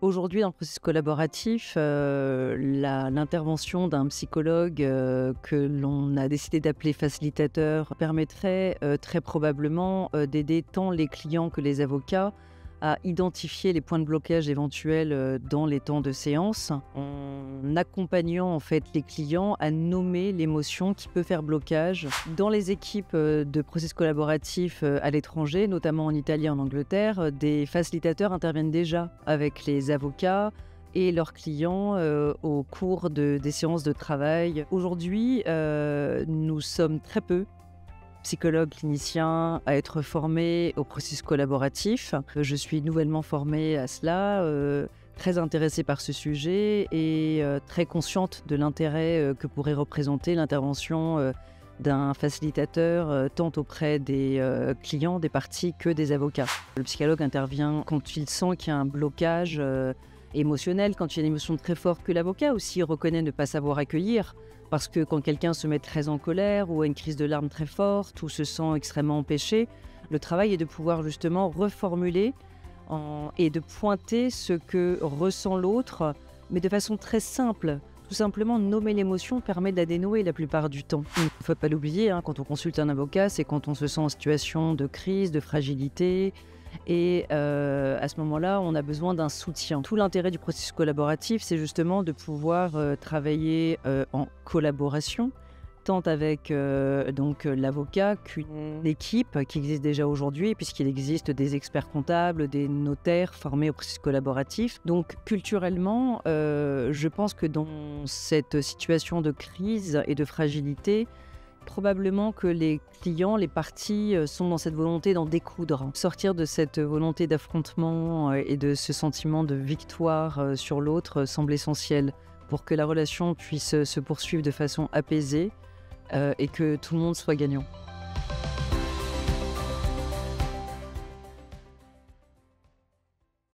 Aujourd'hui, dans le processus collaboratif, l'intervention d'un psychologue, que l'on a décidé d'appeler facilitateur permettrait, très probablement, d'aider tant les clients que les avocats à identifier les points de blocage éventuels, dans les temps de séance, en accompagnant en fait les clients à nommer l'émotion qui peut faire blocage. Dans les équipes, de processus collaboratif, à l'étranger, notamment en Italie et en Angleterre, des facilitateurs interviennent déjà avec les avocats et leurs clients, au cours des séances de travail. Aujourd'hui, nous sommes très peu psychologue clinicien à être formé au processus collaboratif. Je suis nouvellement formée à cela, très intéressée par ce sujet et très consciente de l'intérêt que pourrait représenter l'intervention d'un facilitateur tant auprès des clients, des parties que des avocats. Le psychologue intervient quand il sent qu'il y a un blocage émotionnel, quand il y a une émotion très forte que l'avocat aussi reconnaît ne pas savoir accueillir. Parce que quand quelqu'un se met très en colère ou a une crise de larmes très forte ou se sent extrêmement empêché, le travail est de pouvoir justement reformuler et de pointer ce que ressent l'autre, mais de façon très simple. Tout simplement, nommer l'émotion permet de la dénouer la plupart du temps. Il ne faut pas l'oublier, hein, quand on consulte un avocat, c'est quand on se sent en situation de crise, de fragilité. Et à ce moment-là, on a besoin d'un soutien. Tout l'intérêt du processus collaboratif, c'est justement de pouvoir travailler en collaboration, tant avec l'avocat qu'une équipe qui existe déjà aujourd'hui, puisqu'il existe des experts comptables, des notaires formés au processus collaboratif. Donc culturellement, je pense que dans cette situation de crise et de fragilité, probablement que les clients, les parties sont dans cette volonté d'en découdre. Sortir de cette volonté d'affrontement et de ce sentiment de victoire sur l'autre semble essentiel pour que la relation puisse se poursuivre de façon apaisée et que tout le monde soit gagnant.